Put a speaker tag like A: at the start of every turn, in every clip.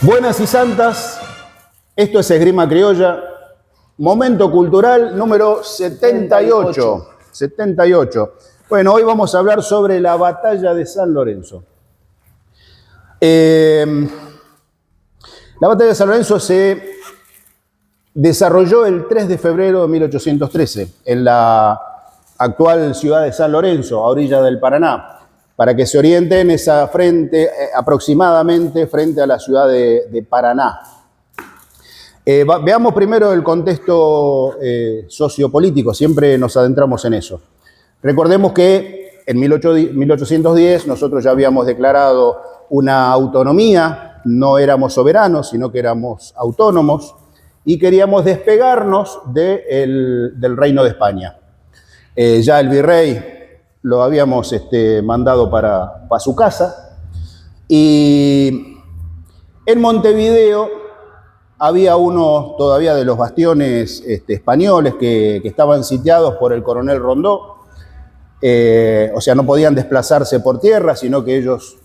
A: Buenas y santas, esto es Esgrima Criolla, momento cultural número 78. 78. Bueno, hoy vamos a hablar sobre la batalla de San Lorenzo. La batalla de San Lorenzo se desarrolló el 3 de febrero de 1813 en la actual ciudad de San Lorenzo, a orilla del Paraná. Para que se orienten, es aproximadamente frente a la ciudad de Paraná. Veamos primero el contexto sociopolítico, siempre nos adentramos en eso. Recordemos que en 1810 nosotros ya habíamos declarado una autonomía, no éramos soberanos, sino que éramos autónomos, y queríamos despegarnos del Reino de España. Ya el virrey lo habíamos mandado para su casa, y en Montevideo había uno todavía de los bastiones españoles que estaban sitiados por el coronel Rondó. O sea, no podían desplazarse por tierra, sino que ellos,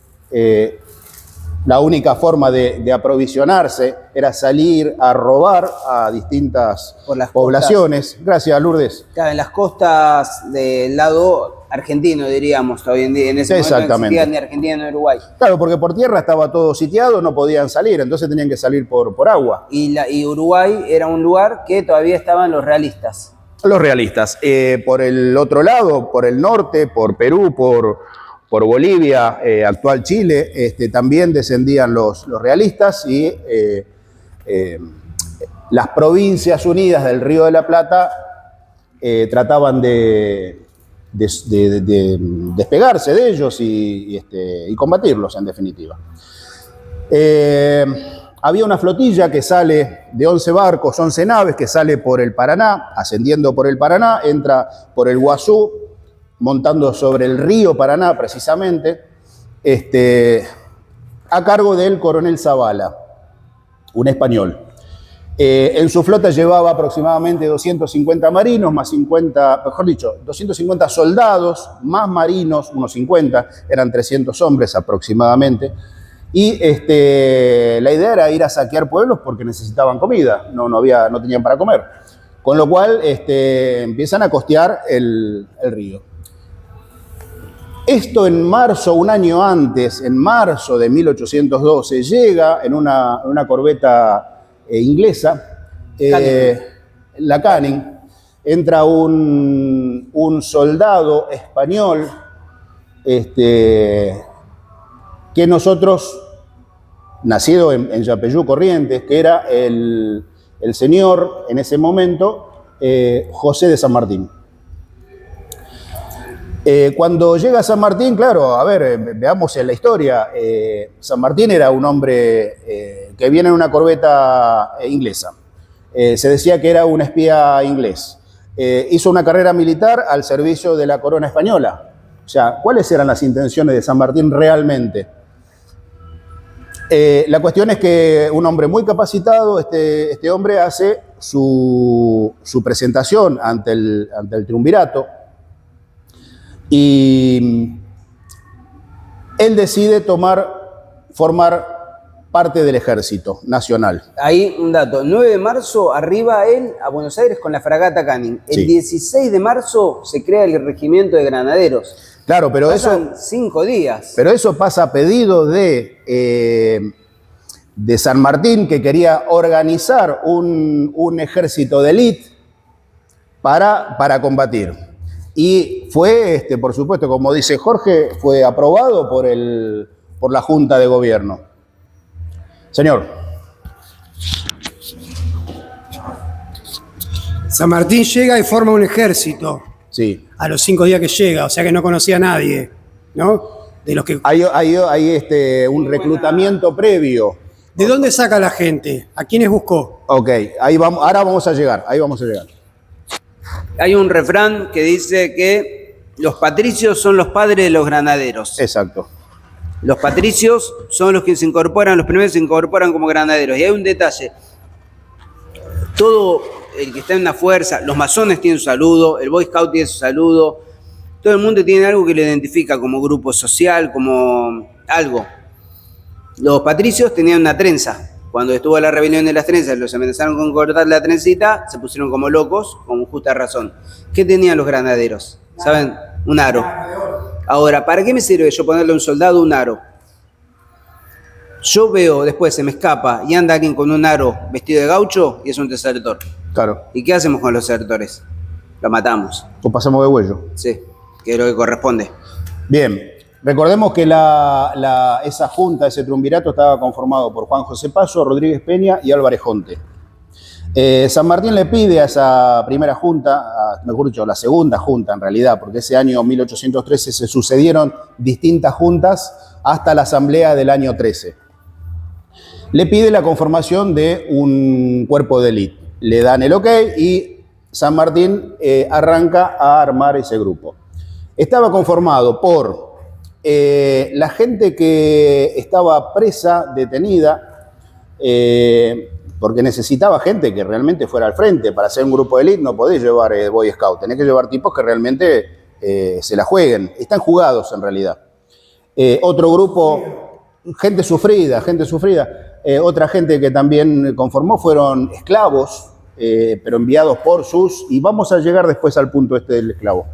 A: la única forma de aprovisionarse era salir a robar a distintas poblaciones. Gracias, Lourdes.
B: Claro, en las costas del lado argentino, diríamos, hoy en día. En ese momento no existía ni Argentina ni Uruguay.
A: Claro, porque por tierra estaba todo sitiado, no podían salir, entonces tenían que salir por agua.
B: Y Uruguay era un lugar que todavía estaban los realistas.
A: Los realistas. Por el otro lado, por el norte, por Perú, por Bolivia, actual Chile, también descendían los realistas, y las provincias unidas del Río de la Plata trataban de despegarse de ellos y combatirlos, en definitiva. Había una flotilla que sale de 11 barcos, 11 naves, que sale por el Paraná, ascendiendo por el Paraná, entra por el Guazú, montando sobre el río Paraná precisamente, a cargo del coronel Zavala, un español. En su flota llevaba aproximadamente 250 marinos, más 250 soldados, más marinos, unos 50, eran 300 hombres aproximadamente. Y la idea era ir a saquear pueblos porque necesitaban comida, no tenían para comer. Con lo cual empiezan a costear el río. Esto en marzo, un año antes, en marzo de 1812, llega en una corbeta inglesa, la Canning, entra un soldado español que nosotros, nacido en Yapeyú, Corrientes, que era el señor en ese momento, José de San Martín. Cuando llega a San Martín, claro, a ver, veamos en la historia, San Martín era un hombre que viene en una corbeta inglesa. Se decía que era un espía inglés. Hizo una carrera militar al servicio de la corona española. O sea, ¿cuáles eran las intenciones de San Martín realmente? La cuestión es que un hombre muy capacitado, este hombre hace su presentación ante el triunvirato, y él decide formar parte del ejército nacional.
B: Ahí un dato, 9 de marzo arriba él a Buenos Aires con la fragata Canning. El 16 de marzo se crea el regimiento de granaderos.
A: Claro, pero
B: pasan 5 días.
A: Pero eso pasa a pedido de San Martín, que quería organizar un ejército de élite para combatir. Y fue, por supuesto, como dice Jorge, fue aprobado por la Junta de Gobierno. Señor.
C: San Martín llega y forma un ejército.
A: Sí.
C: A los 5 días que llega, o sea que no conocía a nadie, ¿no? De los que...
A: Hay un reclutamiento previo.
C: ¿De dónde saca la gente? ¿A quiénes buscó?
A: Ok, ahora vamos a llegar, ahí vamos a llegar.
B: Hay un refrán que dice que los patricios son los padres de los granaderos.
A: Exacto.
B: Los patricios son los que se incorporan, los primeros se incorporan como granaderos. Y hay un detalle. Todo el que está en una fuerza, los masones tienen su saludo, el Boy Scout tiene su saludo. Todo el mundo tiene algo que lo identifica como grupo social, como algo. Los patricios tenían una trenza. Cuando estuvo la rebelión de las trenzas, los amenazaron con cortar la trencita, se pusieron como locos, con justa razón. ¿Qué tenían los granaderos? ¿Saben? Un aro. Ahora, ¿para qué me sirve yo ponerle a un soldado un aro? Yo veo, después se me escapa y anda alguien con un aro vestido de gaucho y es un desertor.
A: Claro.
B: ¿Y qué hacemos con los desertores? Lo matamos.
A: O pasamos de huello.
B: Sí, que es lo que corresponde.
A: Bien, recordemos que esa junta, ese triunvirato, estaba conformado por Juan José Paso, Rodríguez Peña y Álvarez Jonte. San Martín le pide a esa primera junta, mejor dicho, la segunda junta en realidad, porque ese año 1813 se sucedieron distintas juntas hasta la asamblea del año 13. Le pide la conformación de un cuerpo de élite. Le dan el ok y San Martín arranca a armar ese grupo. Estaba conformado por la gente que estaba presa, detenida, porque necesitaba gente que realmente fuera al frente. Para hacer un grupo de élite no podés llevar Boy Scout, tenés que llevar tipos que realmente se la jueguen. Están jugados en realidad. Otro grupo, gente sufrida. Otra gente que también conformó fueron esclavos, pero enviados por sus, y vamos a llegar después al punto este del esclavo.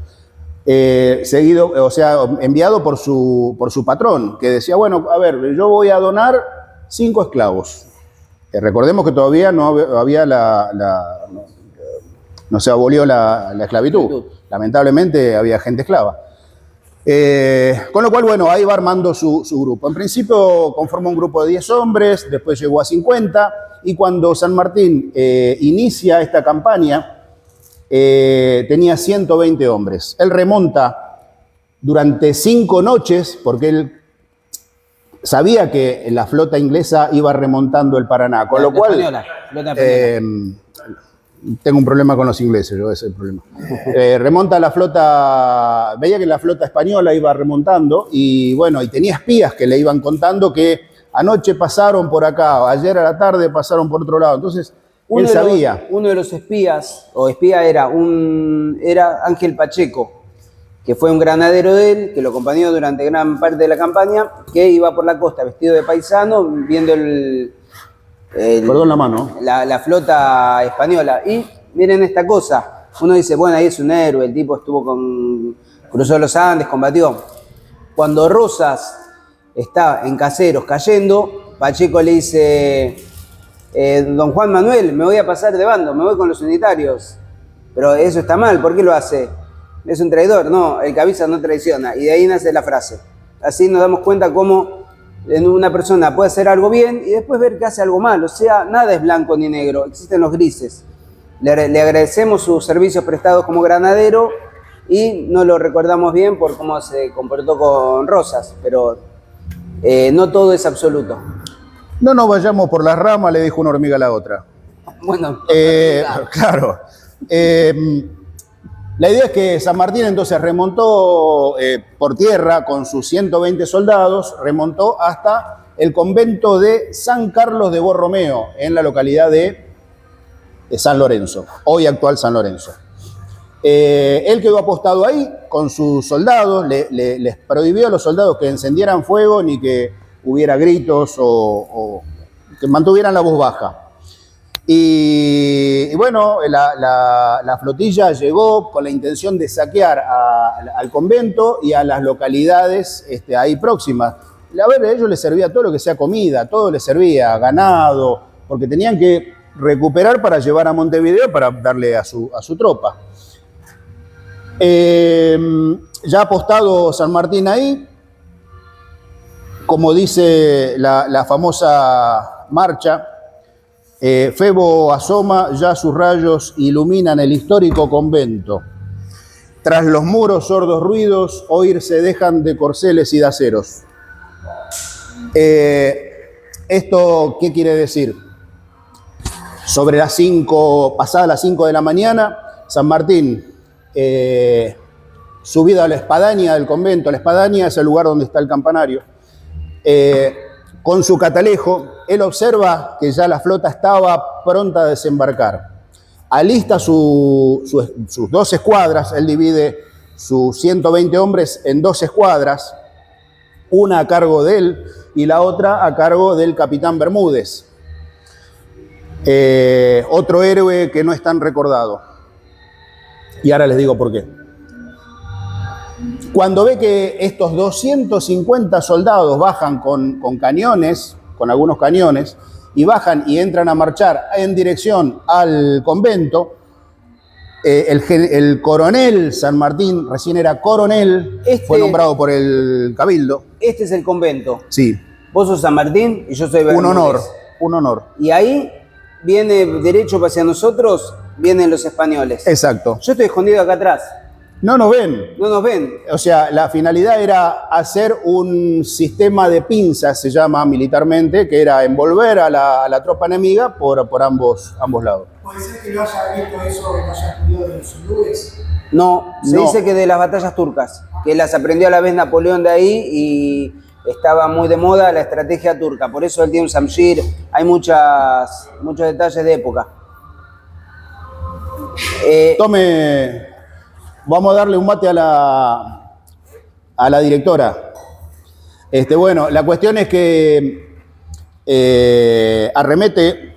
A: Enviado por su patrón, que decía, bueno, a ver, yo voy a donar 5 esclavos. Recordemos que todavía no se abolió la esclavitud. Lamentablemente había gente esclava. Con lo cual, bueno, ahí va armando su grupo. En principio conforma un grupo de 10 hombres, después llegó a 50, y cuando San Martín inicia esta campaña, tenía 120 hombres. Él remonta durante 5 noches, porque él sabía que la flota inglesa iba remontando el Paraná, con lo cual... Tengo un problema con los ingleses, ese es el problema. Remonta la flota, veía que la flota española iba remontando y bueno, y tenía espías que le iban contando que anoche pasaron por acá, ayer a la tarde pasaron por otro lado. Entonces, él sabía.
B: Uno de los espías, o espía era Ángel Pacheco, que fue un granadero de él, que lo acompañó durante gran parte de la campaña, que iba por la costa vestido de paisano, viendo
A: perdón la mano.
B: La flota española. Y miren esta cosa. Uno dice, bueno, ahí es un héroe, el tipo cruzó los Andes, combatió. Cuando Rosas está en Caseros cayendo, Pacheco le dice, don Juan Manuel, me voy a pasar de bando, me voy con los unitarios. Pero eso está mal, ¿por qué lo hace? Es un traidor. No, el que avisa no traiciona. Y de ahí nace la frase. Así nos damos cuenta cómo una persona puede hacer algo bien y después ver que hace algo mal. O sea, nada es blanco ni negro, existen los grises. Le agradecemos sus servicios prestados como granadero y no lo recordamos bien por cómo se comportó con Rosas, pero no todo es absoluto.
A: No nos vayamos por las ramas, le dijo una hormiga a la otra.
B: Bueno,
A: claro. La idea es que San Martín entonces remontó por tierra con sus 120 soldados, remontó hasta el convento de San Carlos de Borromeo, en la localidad de San Lorenzo, hoy actual San Lorenzo. Él quedó apostado ahí con sus soldados, les prohibió a los soldados que encendieran fuego ni que hubiera gritos o que mantuvieran la voz baja. Y bueno, la flotilla llegó con la intención de saquear al convento y a las localidades ahí próximas. A ver, a ellos les servía todo lo que sea comida, todo les servía, ganado, porque tenían que recuperar para llevar a Montevideo para darle a su tropa. Ya apostado San Martín ahí, como dice la famosa marcha, Febo asoma, ya sus rayos iluminan el histórico convento. Tras los muros sordos ruidos, oírse dejan de corceles y de aceros. ¿Esto qué quiere decir? Sobre pasadas las 5 de la mañana, San Martín, subido a la espadaña del convento, la espadaña es el lugar donde está el campanario, con su catalejo, él observa que ya la flota estaba pronta a desembarcar. Alista sus 2 escuadras, él divide sus 120 hombres en 2 escuadras, una a cargo de él, y la otra a cargo del capitán Bermúdez, otro héroe que no es tan recordado. Y ahora les digo por qué. Cuando ve que estos 250 soldados bajan con cañones, con algunos cañones, y bajan y entran a marchar en dirección al convento, el coronel San Martín, recién era coronel, fue nombrado por el cabildo.
B: Este es el convento.
A: Sí.
B: Vos sos San Martín y yo soy Bermúdez.
A: Un honor.
B: Y ahí viene derecho hacia nosotros, vienen los españoles.
A: Exacto.
B: Yo estoy escondido acá atrás.
A: No nos ven.
B: No nos ven.
A: O sea, la finalidad era hacer un sistema de pinzas, se llama militarmente, que era envolver a la tropa enemiga por ambos lados.
C: ¿Puede ser que no haya visto eso, que no haya estudiado de los hindúes?
B: No, se dice que de las batallas turcas, que las aprendió a la vez Napoleón de ahí y estaba muy de moda la estrategia turca. Por eso él tiene un Samshir, hay muchos detalles de época.
A: Tome, vamos a darle un mate a la directora. Bueno, la cuestión es que arremete.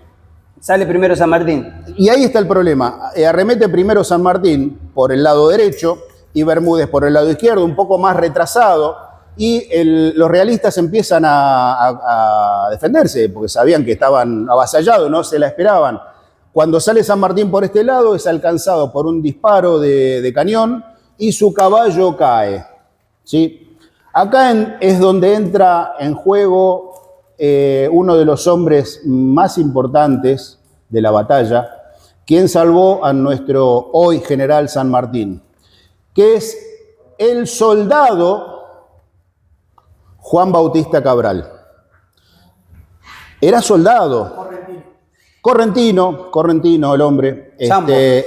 B: Sale primero San Martín.
A: Y ahí está el problema. Arremete primero San Martín por el lado derecho y Bermúdez por el lado izquierdo, un poco más retrasado, y los realistas empiezan a defenderse, porque sabían que estaban avasallados, no se la esperaban. Cuando sale San Martín por este lado, es alcanzado por un disparo de cañón y su caballo cae. ¿Sí? Acá es donde entra en juego uno de los hombres más importantes de la batalla, quien salvó a nuestro hoy general San Martín, que es el soldado Juan Bautista Cabral. Era soldado. Correntino el hombre.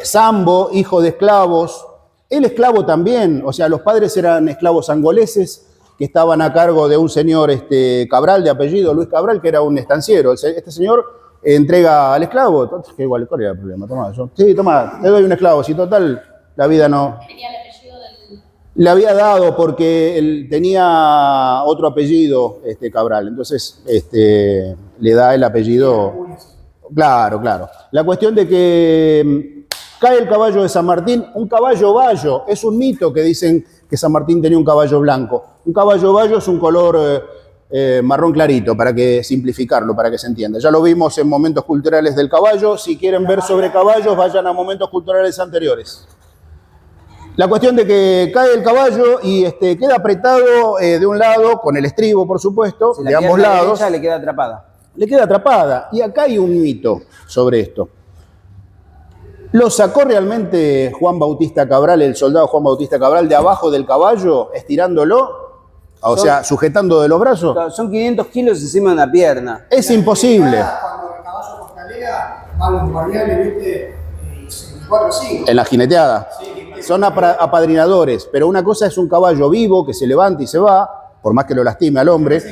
A: Sambo, hijo de esclavos. El esclavo también, o sea, los padres eran esclavos angoleses que estaban a cargo de un señor Cabral, de apellido Luis Cabral, que era un estanciero. Este señor entrega al esclavo. Que igual, ¿cuál era el problema? Toma, toma, te doy un esclavo. Si total, la vida no.
D: ¿Tenía el apellido del...?
A: Le había dado porque él tenía otro apellido, Cabral. Entonces, le da el apellido. Claro. La cuestión de que cae el caballo de San Martín, un caballo bayo. Es un mito que dicen que San Martín tenía un caballo blanco. Un caballo bayo es un color marrón clarito, para que simplificarlo, para que se entienda. Ya lo vimos en momentos culturales del caballo. Si quieren ver sobre caballos, vayan a momentos culturales anteriores. La cuestión de que cae el caballo y queda apretado de un lado, con el estribo, por supuesto, de ambos lados.
B: Le queda atrapada.
A: Le queda atrapada. Y acá hay un mito sobre esto. ¿Lo sacó realmente Juan Bautista Cabral, el soldado Juan Bautista Cabral, de abajo del caballo, estirándolo? O sea, sujetando de los brazos.
B: Son 500 kilos encima de una pierna.
A: Es imposible.
C: Cuando el caballo costalea, van los guardianes, ¿viste? 4-5.
A: En la jineteada. Son apadrinadores. Pero una cosa es un caballo vivo que se levanta y se va, por más que lo lastime al hombre.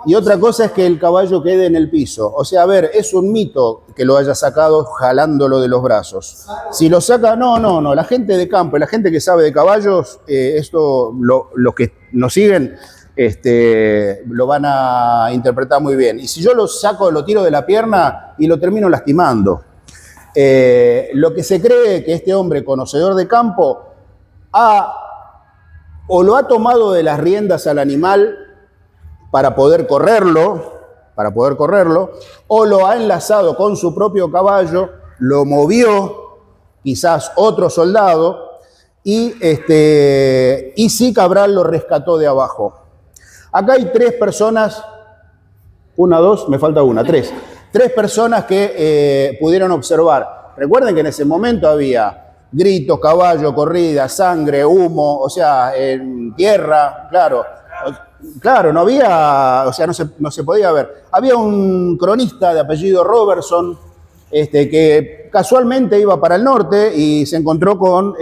A: Y otra cosa es que el caballo quede en el piso. O sea, a ver, es un mito que lo haya sacado jalándolo de los brazos. Si lo saca, no. La gente de campo, la gente que sabe de caballos, esto, los que nos siguen, lo van a interpretar muy bien. Y si yo lo saco, lo tiro de la pierna y lo termino lastimando. Lo que se cree que este hombre, conocedor de campo, o lo ha tomado de las riendas al animal para poder correrlo, o lo ha enlazado con su propio caballo, lo movió quizás otro soldado, y sí Cabral lo rescató de abajo. Acá hay 3 personas, 1, 2, me falta una, 3. 3 personas que pudieron observar. Recuerden que en ese momento había gritos, caballo, corrida, sangre, humo, o sea, en tierra, claro, no había, o sea, no se podía ver. Había un cronista de apellido Robertson, que casualmente iba para el norte y se encontró con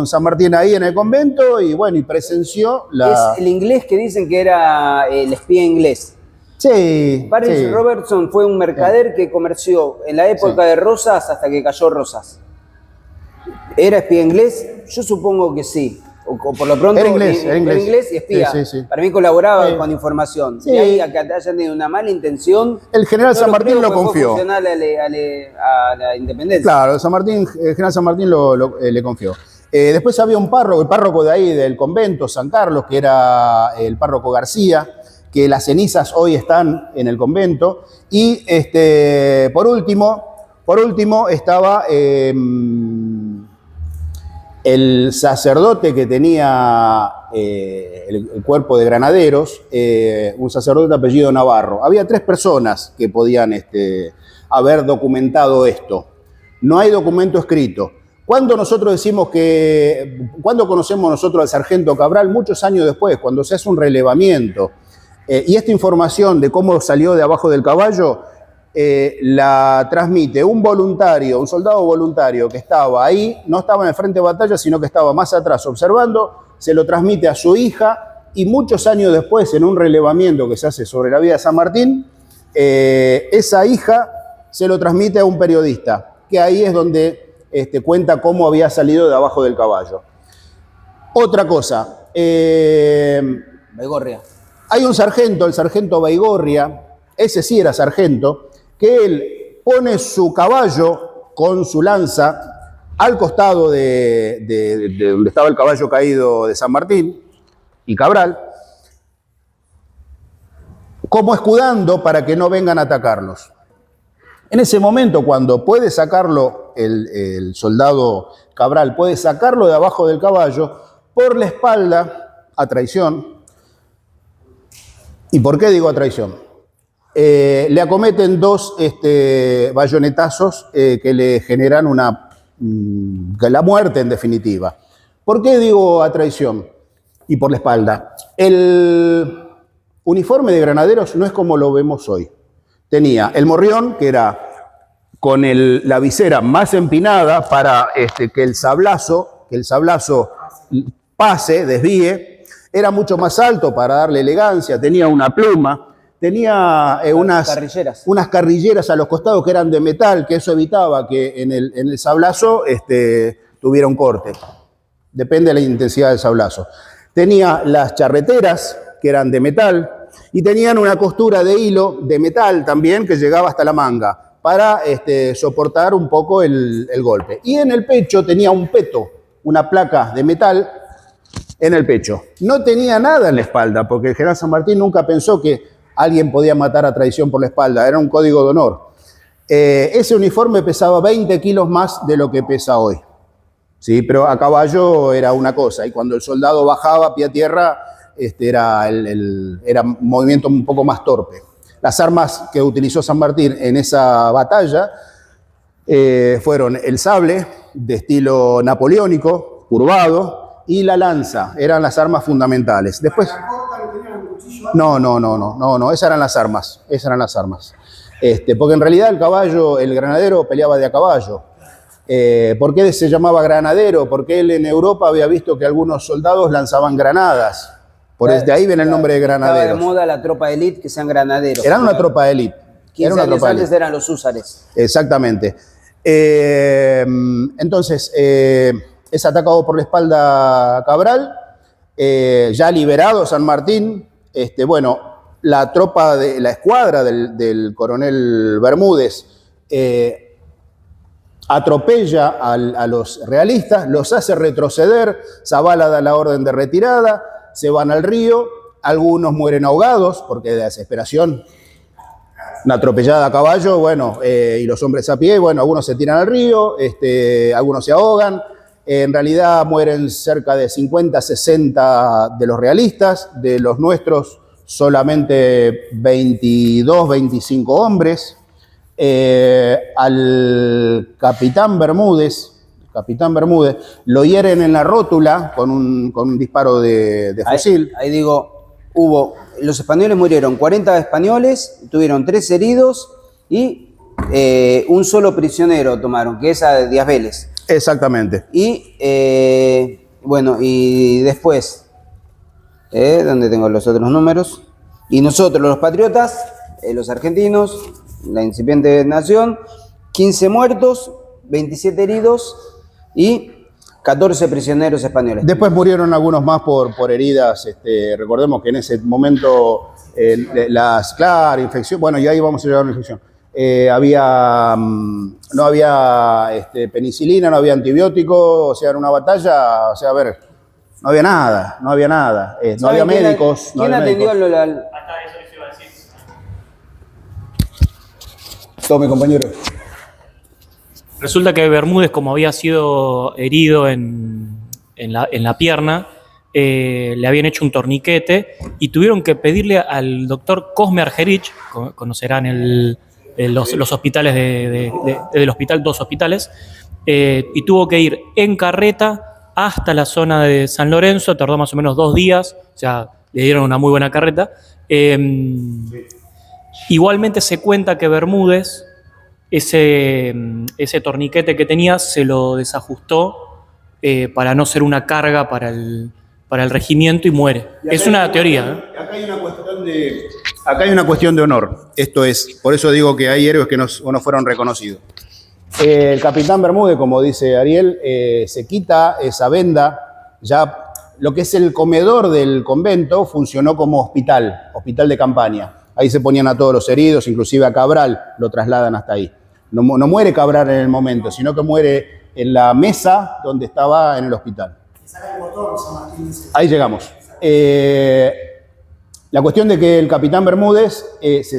A: San Martín ahí en el convento y bueno, y presenció la...
B: Es el inglés que dicen que era el espía inglés.
A: Sí.
B: Paris Robertson fue un mercader que comerció en la época de Rosas hasta que cayó Rosas. ¿Era espía inglés? Yo supongo que sí. o por lo pronto
A: Era inglés.
B: y espía.
A: Sí, sí, sí.
B: Para mí colaboraba con información.
A: Sí.
B: Y ahí a que hayan tenido una mala intención.
A: El general San Martín lo
B: fue
A: confió.
B: funcional a la independencia.
A: Claro, el general San Martín le confió. Después había un párroco, el párroco de ahí del convento, San Carlos, que era el párroco García, que las cenizas hoy están en el convento. Y por último estaba el sacerdote que tenía el cuerpo de granaderos, un sacerdote de apellido Navarro. Había 3 personas que podían haber documentado esto. No hay documento escrito. Cuando conocemos nosotros al sargento Cabral? Muchos años después, cuando se hace un relevamiento. Y esta información de cómo salió de abajo del caballo la transmite un soldado voluntario que estaba ahí, no estaba en el frente de batalla, sino que estaba más atrás observando, se lo transmite a su hija y muchos años después, en un relevamiento que se hace sobre la vida de San Martín, esa hija se lo transmite a un periodista, que ahí es donde cuenta cómo había salido de abajo del caballo. Otra cosa,
B: Baigorria.
A: hay un sargento, el sargento Baigorria, ese sí era sargento, que él pone su caballo con su lanza al costado de donde estaba el caballo caído de San Martín y Cabral, como escudando para que no vengan a atacarlos. En ese momento, cuando puede sacarlo el soldado Cabral, puede sacarlo de abajo del caballo, por la espalda, a traición. ¿Y por qué digo a traición? Le acometen 2 bayonetazos que le generan la muerte en definitiva. ¿Por qué digo a traición? Y por la espalda. El uniforme de granaderos no es como lo vemos hoy. Tenía el morrión, que era con la visera más empinada para que el sablazo pase, desvíe. Era mucho más alto para darle elegancia, tenía una pluma, tenía unas carrilleras a los costados que eran de metal, que eso evitaba que en el sablazo tuviera un corte. Depende de la intensidad del sablazo. Tenía las charreteras, que eran de metal, y tenían una costura de hilo de metal también que llegaba hasta la manga para soportar un poco el golpe. Y en el pecho tenía un peto, una placa de metal en el pecho. No tenía nada en la espalda, porque el general San Martín nunca pensó que alguien podía matar a traición por la espalda, era un código de honor. Ese uniforme pesaba 20 kilos más de lo que pesa hoy. ¿Sí? Pero a caballo era una cosa, y cuando el soldado bajaba a pie a tierra, era un movimiento un poco más torpe. Las armas que utilizó San Martín en esa batalla fueron el sable de estilo napoleónico, curvado, y la lanza, eran las armas fundamentales. Después, no, esas eran las armas. Porque en realidad el caballo, el granadero peleaba de a caballo. ¿Por qué se llamaba granadero? Porque él en Europa había visto que algunos soldados lanzaban granadas. De ahí viene el nombre de granaderos.
B: Estaba de moda la tropa de élite que sean granaderos.
A: Eran una tropa de élite.
B: 15 años antes eran los húsares.
A: Exactamente. Entonces, es atacado por la espalda Cabral, ya liberado San Martín. La tropa, la escuadra del coronel Bermúdez atropella a los realistas, los hace retroceder, Zavala da la orden de retirada, se van al río, algunos mueren ahogados porque de desesperación, una atropellada a caballo, y los hombres a pie, algunos se tiran al río, algunos se ahogan. En realidad mueren cerca de 50, 60 de los realistas, de los nuestros solamente 22, 25 hombres. Al capitán Bermúdez lo hieren en la rótula con un disparo de fusil.
B: Ahí digo, los españoles murieron 40 españoles, tuvieron 3 heridos y un solo prisionero tomaron, que es a Díaz Vélez.
A: Exactamente.
B: Y y después, ¿dónde tengo los otros números? Y nosotros, los patriotas, los argentinos, la incipiente nación, 15 muertos, 27 heridos y 14 prisioneros españoles.
A: Después murieron algunos más por heridas. Recordemos que en ese momento infección, bueno, ya ahí vamos a llegar a una infección. No había penicilina, no había antibiótico, o sea, era una batalla, o sea, a ver, no había nada, no había médicos.
B: ¿Quién atendió al...
A: Tome, compañero.
D: Resulta que Bermúdez, como había sido herido en la pierna, le habían hecho un torniquete y tuvieron que pedirle al doctor Cosme Argerich, conocerán los hospitales del hospital, 2 hospitales, y tuvo que ir en carreta hasta la zona de San Lorenzo, tardó más o menos 2 días, o sea, le dieron una muy buena carreta. Igualmente se cuenta que Bermúdez, ese torniquete que tenía, se lo desajustó para no ser una carga para el regimiento y muere. Es una teoría.
A: Acá hay una cuestión de honor. Esto es, por eso digo que hay héroes que no fueron reconocidos. El capitán Bermúdez, como dice Ariel, se quita esa venda. Ya lo que es el comedor del convento funcionó como hospital de campaña. Ahí se ponían a todos los heridos, inclusive a Cabral lo trasladan hasta ahí. No muere Cabral en el momento, sino que muere en la mesa donde estaba en el hospital. Ahí llegamos. La cuestión de que el capitán Bermúdez,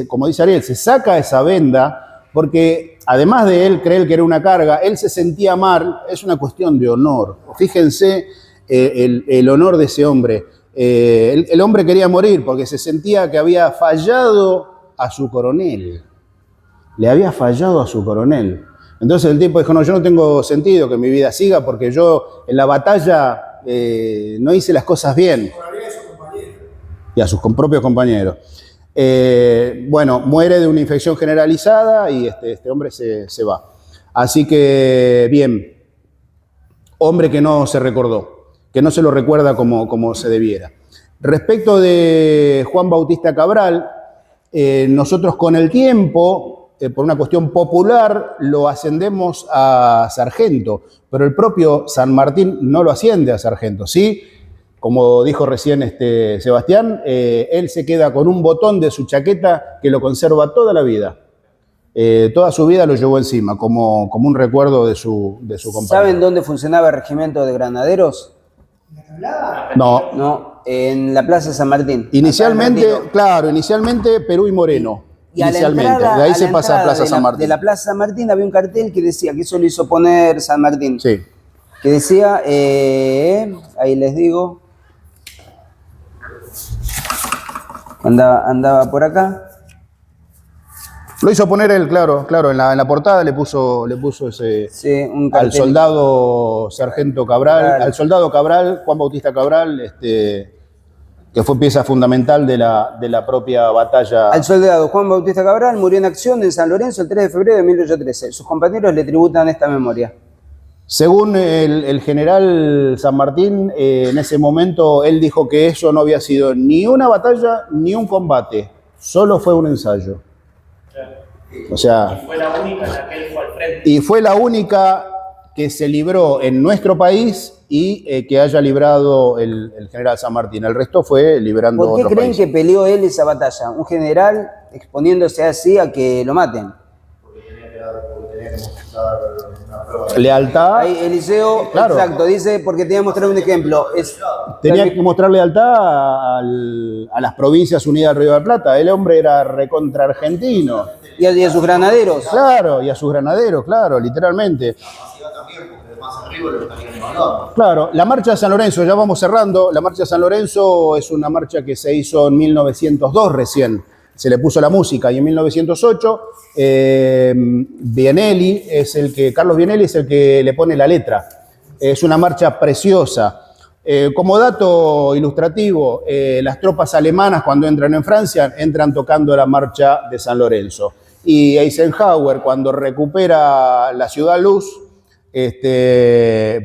A: como dice Ariel, se saca esa venda porque además de él creer que era una carga, él se sentía mal, es una cuestión de honor. Fíjense el honor de ese hombre. El hombre quería morir porque se sentía que había fallado a su coronel. Le había fallado a su coronel. Entonces el tipo dijo, no, yo no tengo sentido que mi vida siga porque yo en la batalla no hice las cosas bien. Y a sus propios compañeros. Bueno, muere de una infección generalizada y este hombre se va. Así que, bien, hombre que no se recordó, que no se lo recuerda como se debiera. Respecto de Juan Bautista Cabral, nosotros con el tiempo, por una cuestión popular, lo ascendemos a sargento, pero el propio San Martín no lo asciende a sargento, ¿sí? Como dijo recién Sebastián, él se queda con un botón de su chaqueta que lo conserva toda la vida. Toda su vida lo llevó encima, como un recuerdo de su compañero.
B: ¿Saben dónde funcionaba el regimiento de granaderos?
A: No,
B: en la Plaza San Martín.
A: Inicialmente Perú y Moreno.
B: Y
A: inicialmente, de ahí se pasa a Plaza San Martín.
B: De la Plaza San Martín había un cartel que decía, que eso lo hizo poner San Martín.
A: Sí.
B: Que decía, ahí les digo, andaba por acá.
A: Lo hizo poner él, claro, en la portada le puso ese,
B: Sí, un cartel.
A: al soldado sargento Cabral, al soldado Cabral, Juan Bautista Cabral, que fue pieza fundamental de la propia batalla.
B: Al soldado Juan Bautista Cabral murió en acción en San Lorenzo el 3 de febrero de 1813. Sus compañeros le tributan esta memoria.
A: Según el general San Martín, en ese momento él dijo que eso no había sido ni una batalla ni un combate, solo fue un ensayo. O sea,
D: Y fue la única en la que él fue al frente.
A: Y fue la única que se libró en nuestro país y que haya librado el general San Martín. El resto fue liberando
B: ¿Por qué
A: otros
B: creen
A: países.
B: que peleó él esa batalla? Un general exponiéndose así a que lo maten.
A: Lealtad.
B: Ahí Eliseo,
A: Claro.
B: exacto, dice porque tenía que mostrar un ejemplo.
A: Tenía que mostrar lealtad a las provincias unidas del Río de la Plata. El hombre era recontra argentino.
B: Y a sus granaderos.
A: Claro, y a sus granaderos, claro, literalmente. Claro, la marcha de San Lorenzo, ya vamos cerrando. La marcha de San Lorenzo es una marcha que se hizo en 1902 recién. Se le puso la música y en 1908 Carlos Bienelli es el que le pone la letra. Es una marcha preciosa. Como dato ilustrativo, las tropas alemanas cuando entran en Francia entran tocando la marcha de San Lorenzo. Y Eisenhower cuando recupera la Ciudad Luz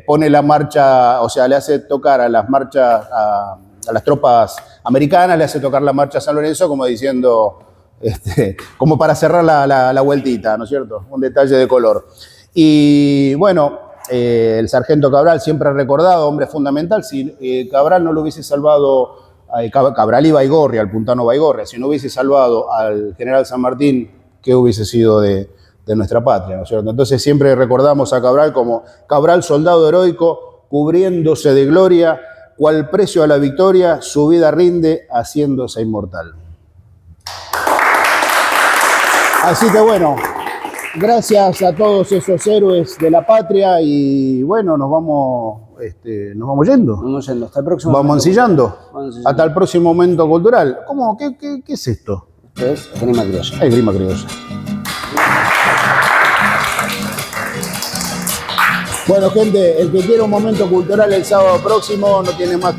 A: pone la marcha, o sea, le hace tocar a las marchas, a las tropas americanas, le hace tocar la marcha a San Lorenzo como diciendo, como para cerrar la vueltita, ¿no es cierto? Un detalle de color. Y bueno, el sargento Cabral, siempre recordado, hombre fundamental. Si Cabral no lo hubiese salvado, Cabral y Baigorria, el puntano Baigorria, si no hubiese salvado al general San Martín, ¿qué hubiese sido de nuestra patria? ¿No es cierto? Entonces siempre recordamos a Cabral como Cabral, soldado heroico, cubriéndose de gloria, cual precio a la victoria, su vida rinde, haciéndose inmortal. Así que bueno, gracias a todos esos héroes de la patria y bueno, nos vamos yendo.
B: Vamos yendo. Hasta el próximo
A: Vamos
B: momento
A: ensillando.
B: cultural.
A: Hasta el próximo momento cultural. ¿Cómo? ¿Qué es esto?
B: Esto es Esgrima Criolla.
A: Esgrima criolla. Bueno, gente, el que quiera un momento cultural el sábado próximo no tiene más